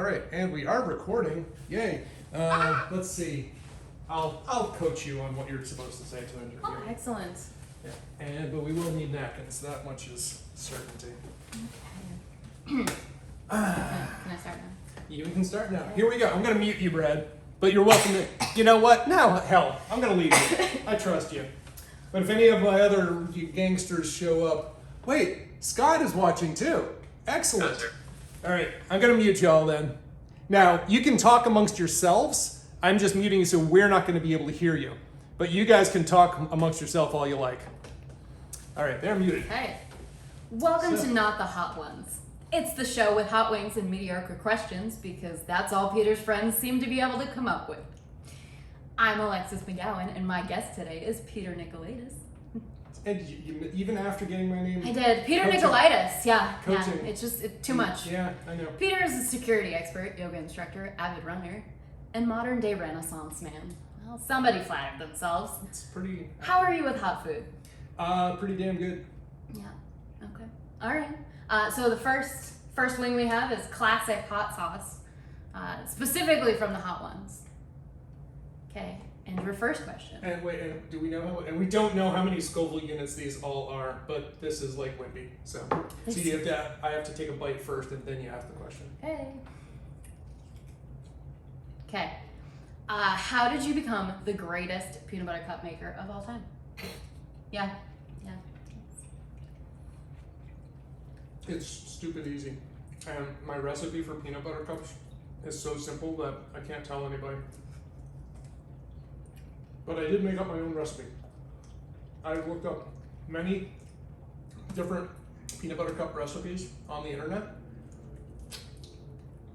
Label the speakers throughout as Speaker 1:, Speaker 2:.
Speaker 1: right, and we are recording. Yay! Let's see. I'll coach you on what you're supposed to say to interview.
Speaker 2: Oh, excellent.
Speaker 1: Yeah, but we will need napkins. That much is certainty.
Speaker 2: Okay. Can I start now?
Speaker 1: You can start now. Here we go. I'm gonna mute you, Brad. But you're welcome to. You know what? Now, hell, I'm gonna leave you. I trust you. But if any of my other gangsters show up, wait, Scott is watching too. Excellent. All right, I'm gonna mute y'all then. Now you can talk amongst yourselves. I'm just muting you so we're not going to be able to hear you. But you guys can talk amongst yourself all you like. All right, they're muted.
Speaker 2: Hey, welcome to Not the Hot Ones. It's the show with hot wings and mediocre questions because that's all Peter's friends seem to be able to come up with. I'm Alexis McGowan, and my guest today is Peter Nicolaitis.
Speaker 1: And you, even after getting my name?
Speaker 2: I did. Peter
Speaker 1: Coaching.
Speaker 2: Nicolaitis. Yeah.
Speaker 1: Coaching.
Speaker 2: It's just too much.
Speaker 1: Yeah, I know.
Speaker 2: Peter is a security expert, yoga instructor, avid runner, and modern day Renaissance man. Well, somebody flattered themselves.
Speaker 1: It's pretty.
Speaker 2: How are you with hot food?
Speaker 1: Pretty damn good.
Speaker 2: Yeah. Okay. All right. So the first wing we have is classic hot sauce, specifically from the Hot Ones. Okay. And your first question.
Speaker 1: And wait, and do we know how? And we don't know how many Scoville units these all are, but this is like wimpy. So you have to. I have to take a bite first, and then you ask the question.
Speaker 2: Okay. Okay. How did you become the greatest peanut butter cup maker of all time? Yeah.
Speaker 1: It's stupid easy. And my recipe for peanut butter cups is so simple that I can't tell anybody. But I did make up my own recipe. I looked up many different peanut butter cup recipes on the internet,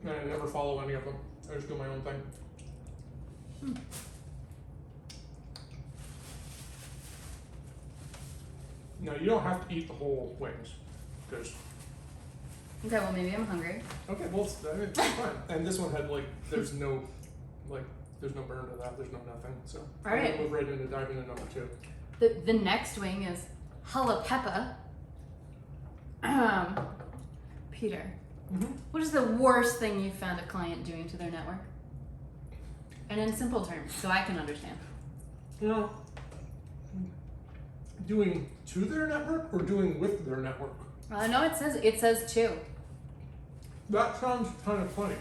Speaker 1: and I never follow any of them. I just do my own thing. No, you don't have to eat the whole wings, because.
Speaker 2: Okay, well maybe I'm hungry.
Speaker 1: Okay, well it's fine. And this one had there's no burn to that. There's no nothing. So
Speaker 2: all right,
Speaker 1: I'm gonna move right into diving into number 2.
Speaker 2: The next wing is jalapeno. Peter, what is the worst thing you've found a client doing to their network? And in simple terms, so I can understand.
Speaker 1: You know, doing to their network or doing with their network?
Speaker 2: No, it says two.
Speaker 1: That sounds kind of funny.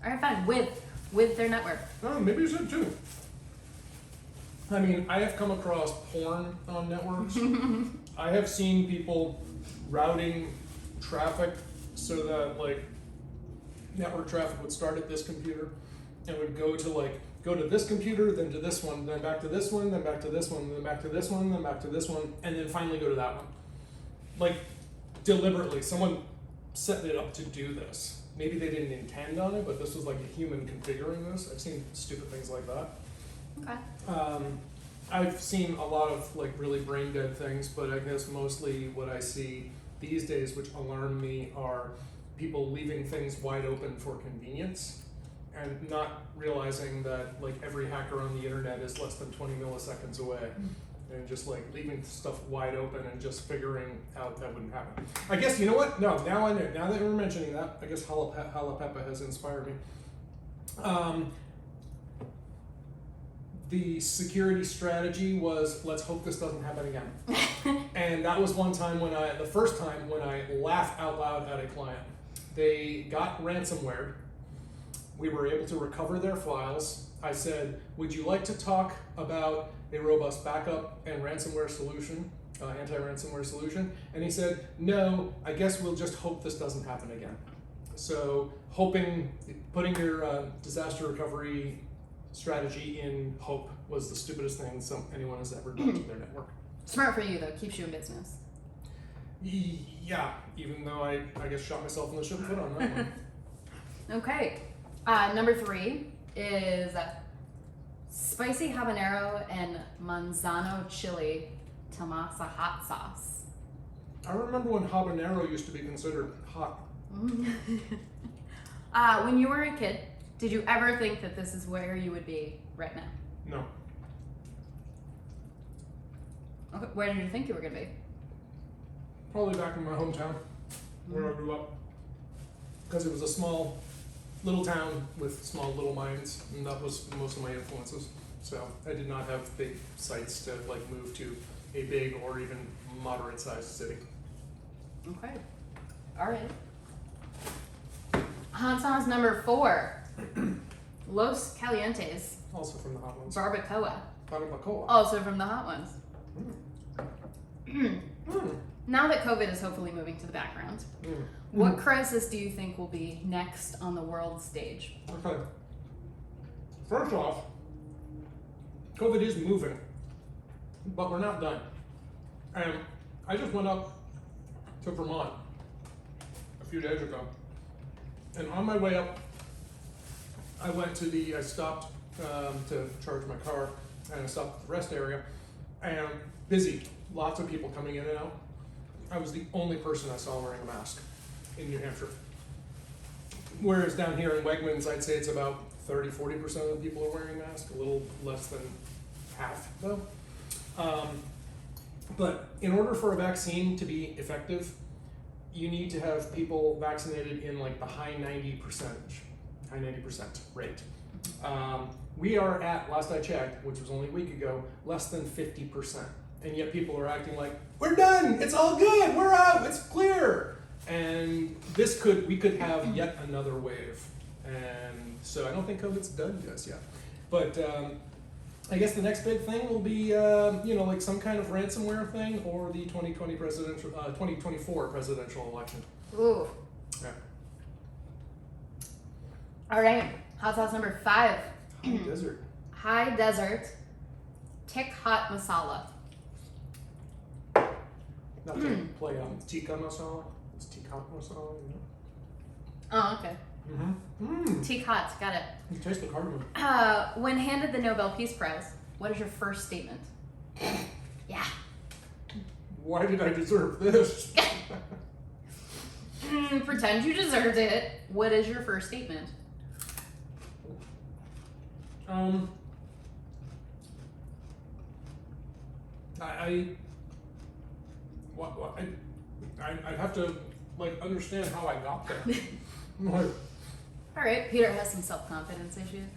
Speaker 2: All right, fine. With their network.
Speaker 1: Oh, maybe you said 2. I mean, I have come across porn on networks. I have seen people routing traffic so that network traffic would start at this computer and would go to this computer, then to this one, then back to this one, then back to this one, then back to this one, then back to this one, and then finally go to that one. Deliberately, someone set it up to do this. Maybe they didn't intend on it, but this was like a human configuring this. I've seen stupid things like that.
Speaker 2: Okay.
Speaker 1: I've seen a lot of really brain dead things, but I guess mostly what I see these days, which alarm me, are people leaving things wide open for convenience and not realizing that every hacker on the internet is less than 20 milliseconds away. And just leaving stuff wide open and just figuring out that wouldn't happen. I guess, you know what? No, now I know. Now that we're mentioning that, I guess jalapeno has inspired me. The security strategy was, let's hope this doesn't happen again. And that was the first time when I laughed out loud at a client. They got ransomware. We were able to recover their files. I said, would you like to talk about a robust backup and ransomware solution, anti-ransomware solution? And he said, no, I guess we'll just hope this doesn't happen again. So putting your disaster recovery strategy in hope was the stupidest thing anyone has ever done to their network.
Speaker 2: Smart for you though, keeps you in business.
Speaker 1: Yeah, even though I guess shot myself in the foot on that one.
Speaker 2: Okay, number 3 is spicy habanero and manzano chili tamasa hot sauce.
Speaker 1: I remember when habanero used to be considered hot.
Speaker 2: When you were a kid, did you ever think that this is where you would be right now?
Speaker 1: No.
Speaker 2: Okay, where did you think you were going to be?
Speaker 1: Probably back in my hometown, where I grew up. because it was a small little town with small little minds, and that was most of my influences. So I did not have big sights to like move to a big or even moderate sized city.
Speaker 2: Okay. All right. Hot sauce number 4. Los Calientes
Speaker 1: Also from the hot ones.
Speaker 2: Barbacoa.
Speaker 1: Barbacoa.
Speaker 2: Also from the hot ones.
Speaker 1: Mm.
Speaker 2: Now that COVID is hopefully moving to the background, what crisis do you think will be next on the world stage?
Speaker 1: Okay. First off, COVID is moving, but we're not done. And I just went up to Vermont a few days ago. And on my way up, I stopped to charge my car, and I stopped at the rest area, and busy, lots of people coming in and out. I was the only person I saw wearing a mask in New Hampshire. Whereas down here in Wegmans, I'd say it's about 30-40% of the people are wearing masks, a little less than half though. But in order for a vaccine to be effective, you need to have people vaccinated in like the high 90% rate. We are at, last I checked, which was only a week ago, less than 50%. And yet people are acting like, we're done, it's all good, we're out, it's clear. And we could have yet another wave. And so I don't think COVID's done just yet. But I guess the next big thing will be, like some kind of ransomware thing or the 2024 presidential election.
Speaker 2: Ooh.
Speaker 1: Yeah.
Speaker 2: All right. Hot sauce number 5.
Speaker 1: High desert.
Speaker 2: High desert. Tick hot masala.
Speaker 1: Not to play on tikka masala. It's tikka masala, you know?
Speaker 2: Oh, okay.
Speaker 1: Mm-hmm.
Speaker 2: Tick hot. Got it.
Speaker 1: You taste the cardamom.
Speaker 2: When handed the Nobel Peace Prize, what is your first statement? Yeah.
Speaker 1: Why did I deserve this?
Speaker 2: Pretend you deserved it. What is your first statement?
Speaker 1: I'd have to like understand how I got there. Like,
Speaker 2: All right, Peter has some self-confidence issues.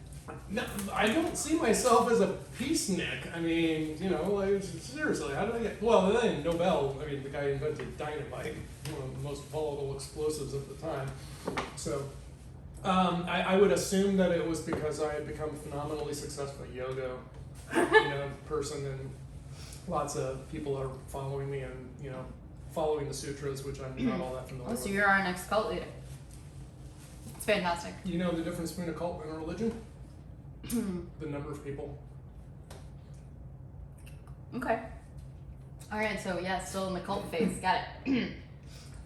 Speaker 1: no, I don't see myself as a peacenik. I mean, like seriously, how did I get? Well, then Nobel. I mean, the guy invented dynamite, one of the most volatile explosives of the time. So, I would assume that it was because I had become phenomenally successful yoga, person, and lots of people are following me and following the sutras, which I'm not all that familiar
Speaker 2: Oh, so
Speaker 1: with.
Speaker 2: you're our next cult leader. It's fantastic.
Speaker 1: You know the difference between a cult and a religion? The number of people.
Speaker 2: Okay. All right, so yeah, still in the cult phase. Got it.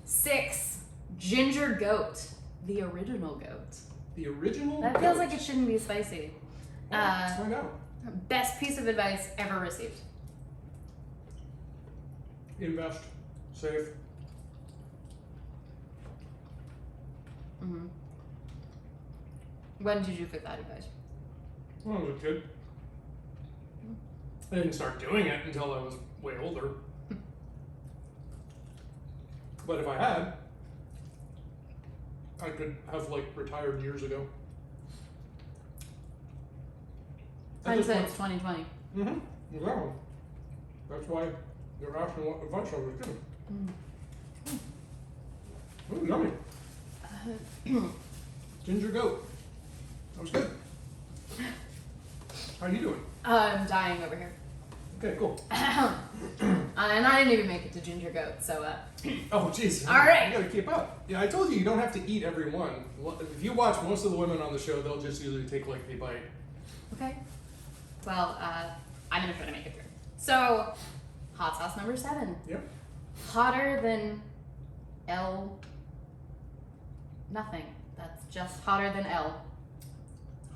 Speaker 2: 6, ginger goat. The original goat.
Speaker 1: The original
Speaker 2: That
Speaker 1: goat.
Speaker 2: feels like it shouldn't be spicy.
Speaker 1: Let's find out.
Speaker 2: Best piece of advice ever received.
Speaker 1: Invest. Save.
Speaker 2: Mm-hmm. When did you get that advice?
Speaker 1: When I was a kid. I didn't start doing it until I was way older. But if I had, I could have retired years ago.
Speaker 2: Hindsight is 2020.
Speaker 1: Exactly. That's why you're asking what advice I was giving. Ooh, yummy. Ginger goat. That was good. How are you doing?
Speaker 2: I'm dying over here.
Speaker 1: Okay, cool.
Speaker 2: And I didn't even make it to ginger goat, so
Speaker 1: Oh, jeez.
Speaker 2: All right.
Speaker 1: You gotta keep up. Yeah, I told you don't have to eat every one. If you watch most of the women on the show, they'll just usually take a bite.
Speaker 2: okay. Well, I'm gonna try to make it through. So, hot sauce number 7.
Speaker 1: Yep.
Speaker 2: Hotter than L. Nothing. That's just hotter than L.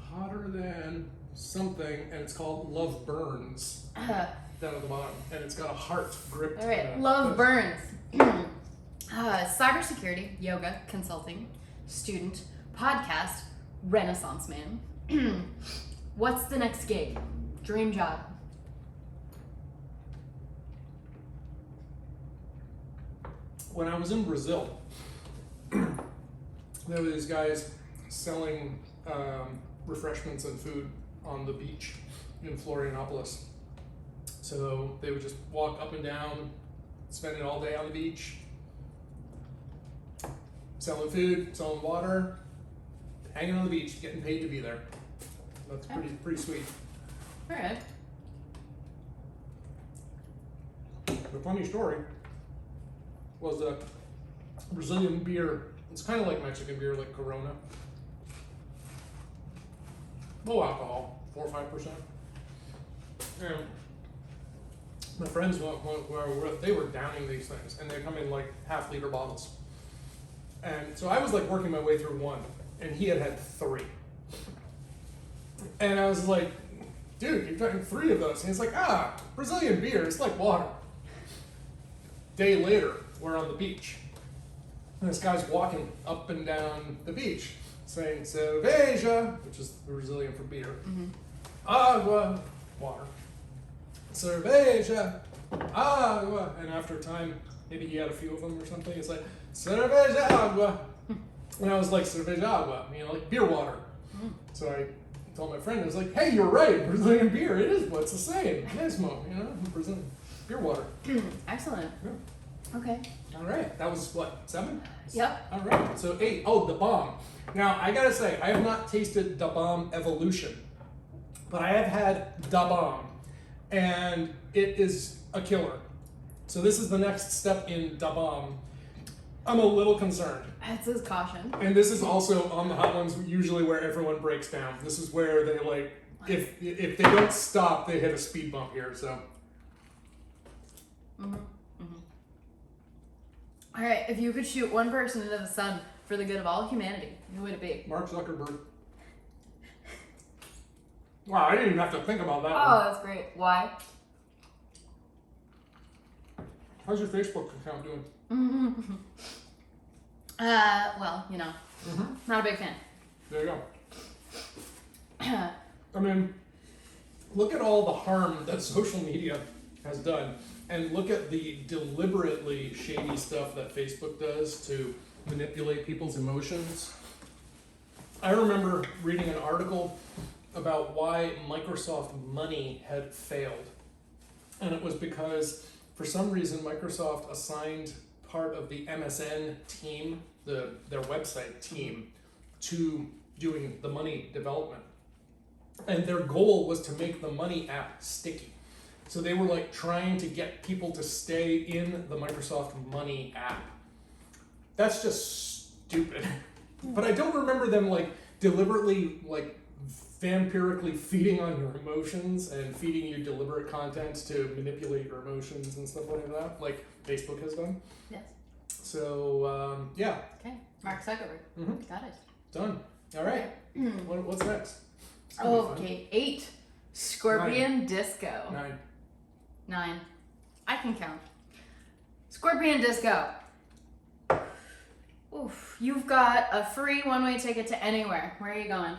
Speaker 1: Hotter than something, and it's called Love Burns down at the bottom, and it's got a heart gripped.
Speaker 2: All right, Love Burns. Cybersecurity, yoga, consulting, student, podcast, Renaissance man. What's the next gig? Dream job.
Speaker 1: When I was in Brazil, there were these guys selling refreshments and food on the beach in Florianopolis. So they would just walk up and down, spending all day on the beach, selling food, selling water, hanging on the beach, getting paid to be there. That's pretty sweet.
Speaker 2: All right.
Speaker 1: The funny story was that Brazilian beer, it's kind of like Mexican beer, like Corona. Low alcohol, 4 or 5%. And my friends who I were with, they were downing these things, and they come in like half-liter bottles. And so I was like working my way through one, and he had 3. And I was like, dude, you're drinking 3 of those. And he's like, Brazilian beer, it's like water. Day later, we're on the beach. And this guy's walking up and down the beach saying cerveja, which is Brazilian for beer.
Speaker 2: Mm-hmm.
Speaker 1: Agua, water. Cerveja, agua. And after a time, maybe he had a few of them or something, it's like, cerveja, agua. And I was like, cerveja, agua, like beer water.
Speaker 2: Mm-hmm.
Speaker 1: So I told my friend, I was like, hey, you're right, Brazilian beer, it is, it's the same. Mesmo, Brazilian beer water.
Speaker 2: Excellent.
Speaker 1: Yeah.
Speaker 2: Okay.
Speaker 1: All right, that was what, 7?
Speaker 2: Yep.
Speaker 1: All right, so 8. Oh, the bomb. Now, I gotta say, I have not tasted Da Bomb Evolution, but I have had Da Bomb, and it is a killer. So this is the next step in Da Bomb. I'm a little concerned.
Speaker 2: It says caution.
Speaker 1: And this is also on the hot ones, usually where everyone breaks down. This is where they if they don't stop, they hit a speed bump here, so.
Speaker 2: Mm-hmm. Mm-hmm. All right, if you could shoot one person into the sun for the good of all humanity, who would it be?
Speaker 1: Mark Zuckerberg. Wow, I didn't even have to think about that one.
Speaker 2: Oh, that's great. Why?
Speaker 1: How's your Facebook account doing?
Speaker 2: Mm-hmm. Well, not a big fan.
Speaker 1: There you go. I mean, look at all the harm that social media has done, and look at the deliberately shady stuff that Facebook does to manipulate people's emotions. I remember reading an article about why Microsoft Money had failed, and it was because for some reason Microsoft assigned part of the MSN team, their website team, to doing the money development. And their goal was to make the money app sticky. So they were like trying to get people to stay in the Microsoft Money app. That's just stupid. But I don't remember them like deliberately like vampirically feeding on your emotions and feeding you deliberate content to manipulate your emotions and stuff like that, like Facebook has done.
Speaker 2: Yes.
Speaker 1: So, yeah.
Speaker 2: Okay. Mark Zuckerberg.
Speaker 1: Mm-hmm.
Speaker 2: Got it.
Speaker 1: Done. All right. What's next? It's gonna be fun.
Speaker 2: Okay. 8. Scorpion Disco.
Speaker 1: 9.
Speaker 2: 9. I can count. Scorpion Disco. Oof. You've got a free one-way ticket to anywhere. Where are you going?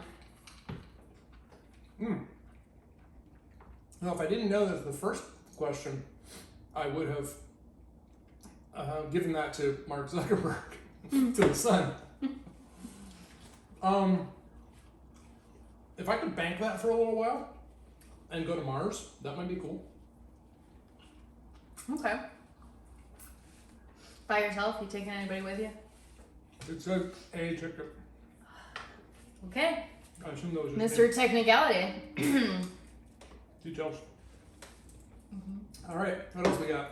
Speaker 1: Now, if I didn't know that the first question, I would have given that to Mark Zuckerberg, to the sun. If I could bank that for a little while and go to Mars, that might be cool.
Speaker 2: Okay. By yourself? You taking anybody with you?
Speaker 1: It said a ticket.
Speaker 2: Okay.
Speaker 1: I assume that was
Speaker 2: Mr. Technicality.
Speaker 1: Details. All right, what else we got?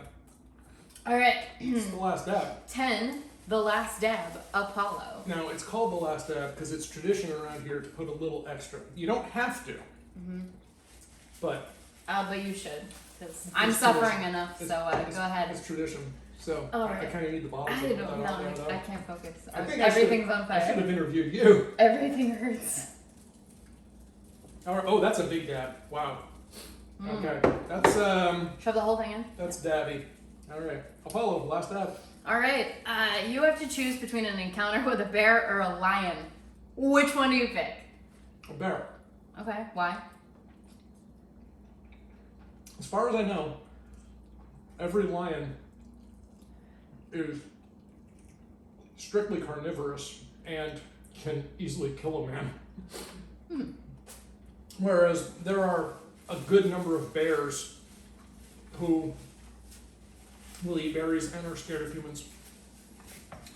Speaker 2: All right.
Speaker 1: It's the last dab.
Speaker 2: 10. The Last Dab, Apollo.
Speaker 1: Now, it's called the last dab because it's tradition around here to put a little extra. You don't have to, but
Speaker 2: you should, because I'm suffering enough. So go ahead.
Speaker 1: it's tradition. So
Speaker 2: All
Speaker 1: I
Speaker 2: right.
Speaker 1: kind of need the bottles.
Speaker 2: I
Speaker 1: to put
Speaker 2: don't
Speaker 1: that out
Speaker 2: know.
Speaker 1: there,
Speaker 2: I
Speaker 1: though.
Speaker 2: can't focus.
Speaker 1: I think
Speaker 2: Everything's on
Speaker 1: I should
Speaker 2: fire.
Speaker 1: have interviewed you.
Speaker 2: Everything hurts.
Speaker 1: All right. Oh, that's a big dab. Wow. Okay, that's
Speaker 2: Shove the whole thing in.
Speaker 1: that's dabby. All right, Apollo, last dab.
Speaker 2: All right. You have to choose between an encounter with a bear or a lion. Which one do you pick?
Speaker 1: A bear.
Speaker 2: Okay. Why?
Speaker 1: As far as I know, every lion is strictly carnivorous and can easily kill a man. Whereas there are a good number of bears who will eat berries and are scared of humans.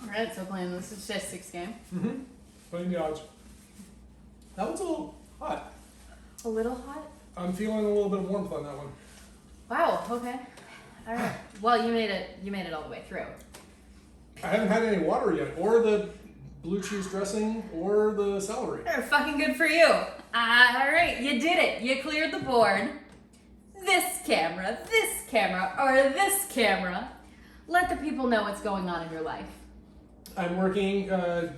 Speaker 2: Alright, so playing the statistics game.
Speaker 1: Mm-hmm. Playing the odds. That one's a little hot.
Speaker 2: A little hot?
Speaker 1: I'm feeling a little bit of warmth on that one.
Speaker 2: Wow, okay. Alright. Well, you made it all the way through.
Speaker 1: I haven't had any water yet, or the blue cheese dressing, or the celery.
Speaker 2: They're fucking good for you. Alright, you did it. You cleared the board. This camera, or this camera. Let the people know what's going on in your life.
Speaker 1: I'm working,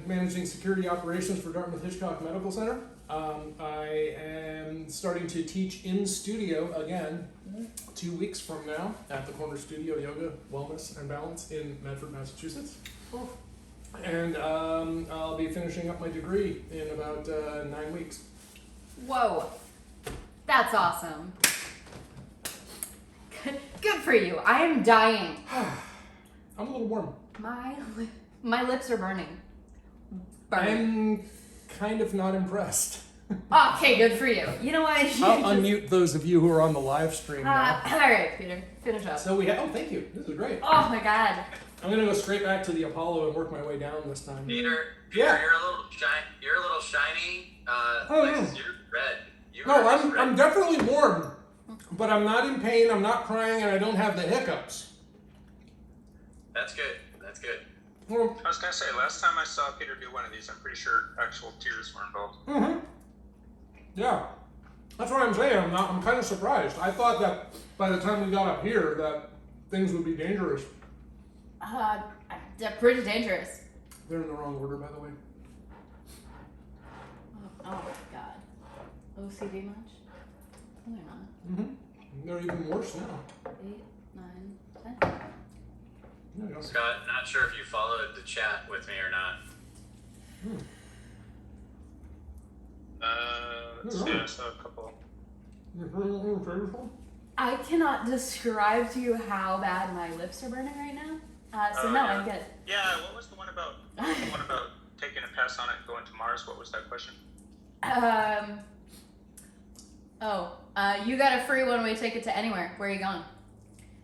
Speaker 1: managing security operations for Dartmouth Hitchcock Medical Center. I am starting to teach in studio again 2 weeks from now at the Corner Studio Yoga, Wellness, and Balance in Medford, Massachusetts.
Speaker 2: Ooh.
Speaker 1: And I'll be finishing up my degree in about 9 weeks.
Speaker 2: Whoa. That's awesome. Good for you. I am dying.
Speaker 1: I'm a little warm.
Speaker 2: My lips are burning.
Speaker 1: I'm kind of not impressed.
Speaker 2: Okay, good for you. You know what?
Speaker 1: I'll unmute those of you who are on the live stream now.
Speaker 2: All right, Peter, finish up.
Speaker 1: So we have, oh, thank you. This is great.
Speaker 2: Oh my God.
Speaker 1: I'm gonna go straight back to the Apollo and work my way down this time.
Speaker 3: Peter,
Speaker 1: Yeah.
Speaker 3: you're a little shiny.
Speaker 1: Oh,
Speaker 3: Alexis,
Speaker 1: yeah.
Speaker 3: you're red.
Speaker 1: No, I'm definitely warm, but I'm not in pain, I'm not crying, and I don't have the hiccups.
Speaker 3: That's good. That's good.
Speaker 1: Well,
Speaker 4: I was gonna say, last time I saw Peter do one of these, I'm pretty sure actual tears were involved.
Speaker 1: mm-hmm. Yeah. That's what I'm saying. I'm kind of surprised. I thought that by the time we got up here that things would be dangerous.
Speaker 2: They're pretty dangerous.
Speaker 1: They're in the wrong order, by the way.
Speaker 2: Oh my God. OCD much? No, they're not.
Speaker 1: Mm-hmm. They're even worse now.
Speaker 2: 8, 9, 10.
Speaker 1: There you go.
Speaker 3: Scott, not sure if you followed the chat with me or not.
Speaker 4: Let's see, I saw a couple.
Speaker 2: I cannot describe to you how bad my lips are burning right now. So
Speaker 4: Oh,
Speaker 2: no,
Speaker 4: yeah.
Speaker 2: I'm good.
Speaker 4: Yeah, what was the one about? Taking a pass on it and going to Mars? What was that question?
Speaker 2: You got a free one-way ticket to anywhere. Where are you going?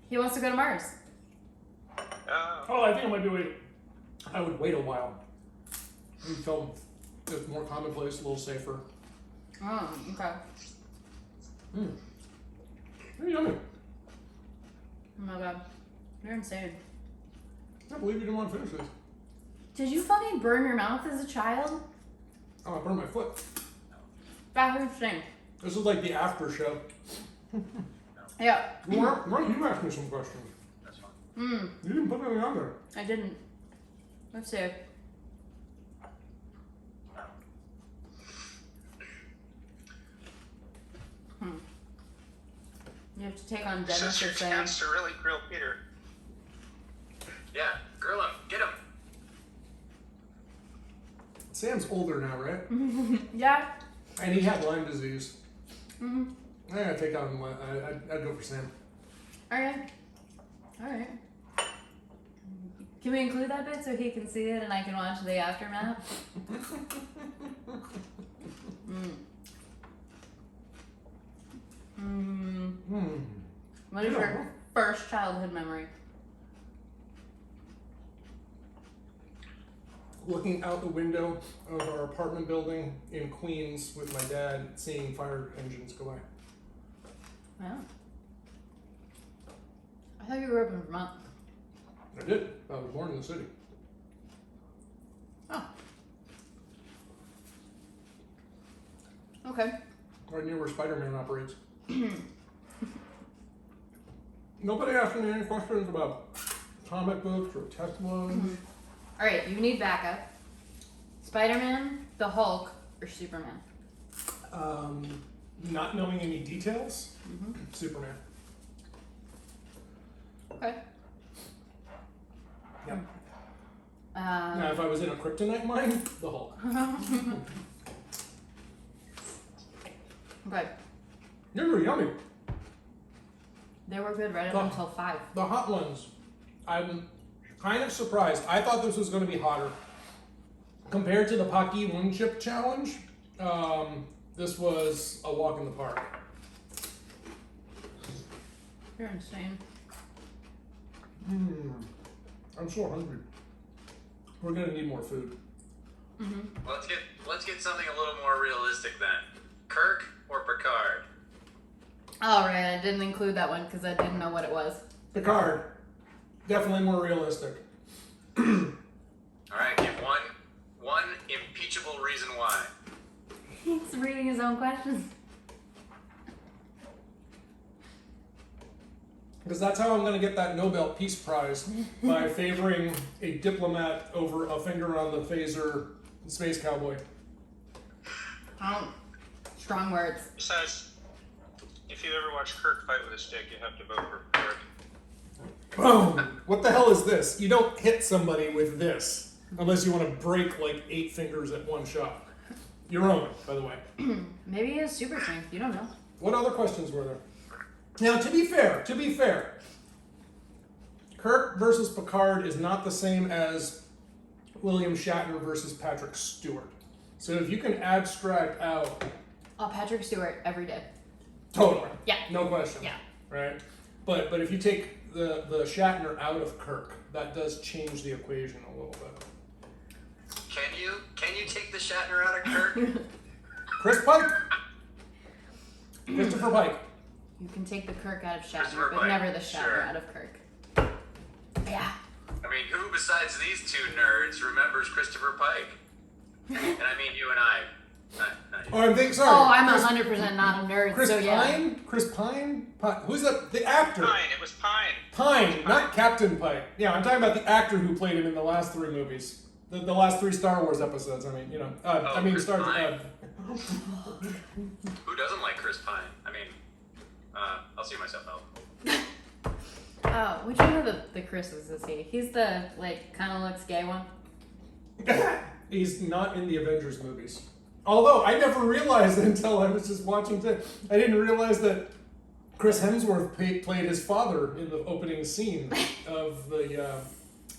Speaker 2: He wants to go to Mars.
Speaker 1: Oh, I think I might be waiting. I would wait a while. You felt it's more commonplace, a little safer.
Speaker 2: Oh, okay.
Speaker 1: Very yummy.
Speaker 2: Oh my God. You're insane.
Speaker 1: I can't believe you didn't want to finish this.
Speaker 2: Did you fucking burn your mouth as a child?
Speaker 1: Oh, I burned my foot.
Speaker 2: That's insane.
Speaker 1: This is like the after show.
Speaker 2: Yeah.
Speaker 1: Why don't you ask me some questions?
Speaker 3: That's fine.
Speaker 2: You
Speaker 1: didn't put anything on there.
Speaker 2: I didn't. Let's see. You have to take on Dennis
Speaker 4: This is
Speaker 2: or
Speaker 4: your
Speaker 2: Sam.
Speaker 4: chance to really grill Peter.
Speaker 3: Yeah, grill him. Get him.
Speaker 1: Sam's older now, right?
Speaker 2: Yeah.
Speaker 1: And he had Lyme disease.
Speaker 2: Mm-hmm.
Speaker 1: I gotta take on one. I'd go for Sam.
Speaker 2: Alright. Alright. Can we include that bit so he can see it and I can watch the aftermath? What is your first childhood memory?
Speaker 1: Looking out the window of our apartment building in Queens with my dad, seeing fire engines go by.
Speaker 2: Wow. I thought you grew up in Vermont.
Speaker 1: I did. I was born in the city.
Speaker 2: Oh. Okay.
Speaker 1: Right near where Spider-Man operates. Nobody asked me any questions about comic books or Teslas.
Speaker 2: Alright, you need backup. Spider-Man, the Hulk, or Superman?
Speaker 1: Not knowing any details, Superman.
Speaker 2: Okay.
Speaker 1: Yeah. Now, if I was in a kryptonite mine, the Hulk.
Speaker 2: Okay.
Speaker 1: They were yummy.
Speaker 2: They were good right up until 5.
Speaker 1: The hot ones, I'm kind of surprised. I thought this was going to be hotter compared to the Pocky One Chip Challenge, this was a walk in the park.
Speaker 2: You're insane.
Speaker 1: I'm so hungry. We're gonna need more food.
Speaker 2: Mm-hmm.
Speaker 3: Let's get something a little more realistic then. Kirk or Picard?
Speaker 2: All right, I didn't include that one because I didn't know what it was.
Speaker 1: Picard, definitely more realistic.
Speaker 3: All right, give one impeachable reason why.
Speaker 2: He's reading his own questions.
Speaker 1: Because that's how I'm going to get that Nobel Peace Prize, by favoring a diplomat over a finger on the phaser space cowboy.
Speaker 2: Strong words.
Speaker 4: Besides, if you ever watch Kirk fight with a stick, you have to vote for Kirk.
Speaker 1: Boom! What the hell is this? You don't hit somebody with this unless you want to break like 8 fingers at one shot. Your own, by the way.
Speaker 2: Maybe he has super strength. You don't know.
Speaker 1: What other questions were there? Now, to be fair, Kirk versus Picard is not the same as William Shatner versus Patrick Stewart. So if you can abstract out...
Speaker 2: Oh, Patrick Stewart every day.
Speaker 1: Totally.
Speaker 2: Yeah.
Speaker 1: No question.
Speaker 2: Yeah.
Speaker 1: Right? But if you take the Shatner out of Kirk, that does change the equation a little bit.
Speaker 3: Can you take the Shatner out of Kirk?
Speaker 1: Chris Pike. Christopher Pike.
Speaker 2: You can take the Kirk out of
Speaker 3: Christopher
Speaker 2: Shatner, but
Speaker 3: Pike,
Speaker 2: never the Shatner
Speaker 3: sure.
Speaker 2: out of Kirk. Yeah.
Speaker 3: I mean, who besides these two nerds remembers Christopher Pike? And I mean you and I. Not you.
Speaker 1: Oh, I'm thinking, sorry.
Speaker 2: Oh, I'm
Speaker 1: Chris,
Speaker 2: 100% not a nerd,
Speaker 1: Chris
Speaker 2: so yeah.
Speaker 1: Pine? Chris Pine? Who's the actor?
Speaker 4: Pine. It was Pine.
Speaker 1: Pine, not Captain Pike. Yeah, I'm talking about the actor who played him in the last 3 movies. The last 3 Star Wars episodes, I mean, you know.
Speaker 3: Chris
Speaker 1: Star
Speaker 3: Pine. Who doesn't like Chris Pine? I mean, I'll see myself out.
Speaker 2: Which one of the Chris's is he? He's the, kind of looks gay one?
Speaker 1: He's not in the Avengers movies. Although, I never realized until I was just watching today. I didn't realize that Chris Hemsworth played his father in the opening scene of the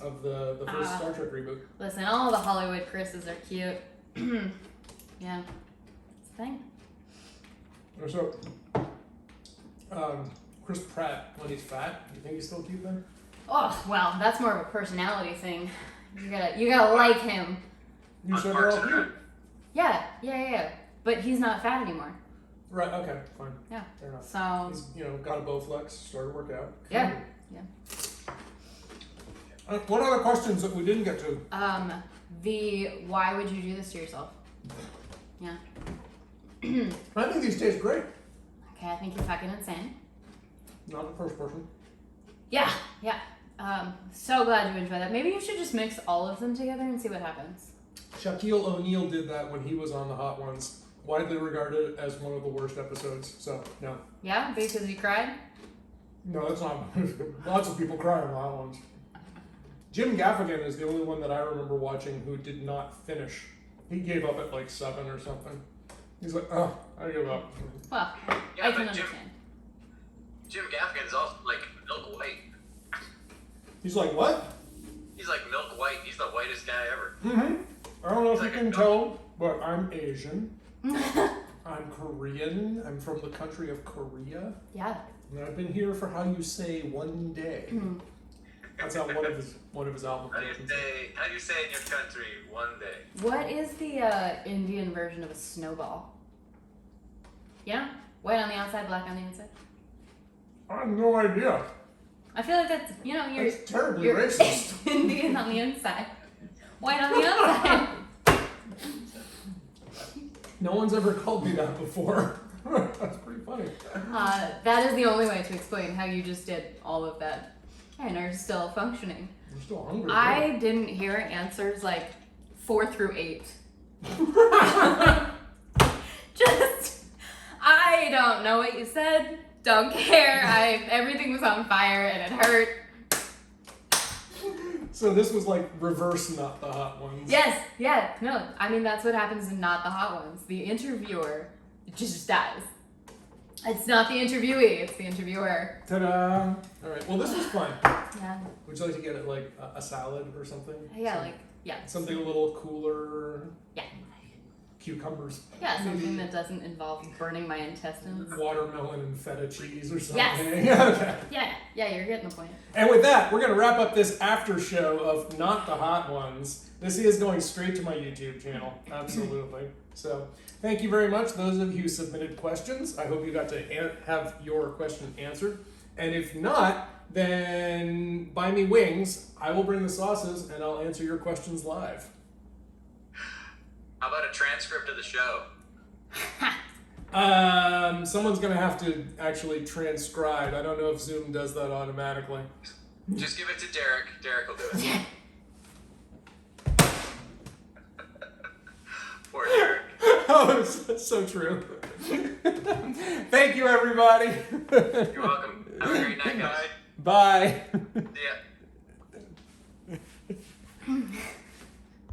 Speaker 1: first Star Trek reboot.
Speaker 2: Listen, all the Hollywood Chris's are cute. Yeah. It's a thing.
Speaker 1: So, Chris Pratt, when he's fat, you think he's still cute then?
Speaker 2: Oh, well, that's more of a personality thing. You gotta like him.
Speaker 1: You
Speaker 3: On
Speaker 1: said
Speaker 3: Parks
Speaker 1: they're all
Speaker 3: and
Speaker 1: cute.
Speaker 2: Yeah. But he's not fat anymore.
Speaker 1: Right, okay, fine.
Speaker 2: Yeah.
Speaker 1: Fair enough.
Speaker 2: So,
Speaker 1: He's, got a Bowflex, started to work out.
Speaker 2: yeah.
Speaker 1: What other questions that we didn't get to?
Speaker 2: Why would you do this to yourself? Yeah.
Speaker 1: I think these taste great.
Speaker 2: Okay, I think you're fucking insane.
Speaker 1: Not the first person.
Speaker 2: Yeah. So glad you enjoyed that. Maybe you should just mix all of them together and see what happens.
Speaker 1: Shaquille O'Neal did that when he was on the Hot Ones. Widely regarded as one of the worst episodes. So, no.
Speaker 2: Yeah, because you cried?
Speaker 1: No, that's not. Lots of people cry on the Hot Ones. Jim Gaffigan is the only one that I remember watching who did not finish. He gave up at 7 or something. He's like, oh, I give up.
Speaker 2: Well,
Speaker 3: Yeah,
Speaker 2: I can
Speaker 3: but
Speaker 2: understand.
Speaker 3: Jim Gaffigan's also like milk white.
Speaker 1: He's like, what?
Speaker 3: He's like milk white. He's the whitest guy ever.
Speaker 1: Mm-hmm. I don't know if
Speaker 3: He's
Speaker 1: you
Speaker 3: like
Speaker 1: can
Speaker 3: a
Speaker 1: tell, but I'm Asian. I'm Korean. I'm from the country of Korea.
Speaker 2: Yeah.
Speaker 1: And I've been here for how you say one day. That's how one of his album
Speaker 3: How do
Speaker 1: titles.
Speaker 3: you say in your country one day?
Speaker 2: What is the Indian version of a snowball? Yeah? White on the outside, black on the inside?
Speaker 1: I have no idea.
Speaker 2: I feel like that's, you're
Speaker 1: That's terribly
Speaker 2: you're
Speaker 1: racist.
Speaker 2: Indian on the inside, white on the outside.
Speaker 1: No one's ever called me that before. That's pretty funny.
Speaker 2: That is the only way to explain how you just did all of that and are still functioning.
Speaker 1: I'm still hungry.
Speaker 2: I didn't hear answers 4 through 8. I don't know what you said. Don't care. Everything was on fire and it hurt.
Speaker 1: So this was reverse Not the Hot Ones.
Speaker 2: Yes, yeah, no. I mean, that's what happens in Not the Hot Ones. The interviewer just dies. It's not the interviewee, it's the interviewer.
Speaker 1: Ta-da! All right. Well, this was fun.
Speaker 2: Yeah.
Speaker 1: Would you like to get it a salad or something?
Speaker 2: Yeah,
Speaker 1: Some
Speaker 2: Yeah.
Speaker 1: Something a little cooler.
Speaker 2: Yeah.
Speaker 1: Cucumbers.
Speaker 2: Yeah, something that doesn't involve burning my intestines.
Speaker 1: Watermelon and feta cheese or something.
Speaker 2: Yes.
Speaker 1: Okay.
Speaker 2: Yeah, you're getting the point.
Speaker 1: And with that, we're going to wrap up this after show of Not the Hot Ones. This is going straight to my YouTube channel. Absolutely. So thank you very much, those of you who submitted questions. I hope you got to have your question answered. And if not, then buy me wings. I will bring the sauces and I'll answer your questions live.
Speaker 3: How about a transcript of the show?
Speaker 1: Someone's going to have to actually transcribe. I don't know if Zoom does that automatically.
Speaker 3: Just give it to Derek. Derek will do it. Poor Derek.
Speaker 1: Oh, it's so true. Thank you, everybody.
Speaker 3: You're welcome. Have a great night, guys.
Speaker 1: Bye.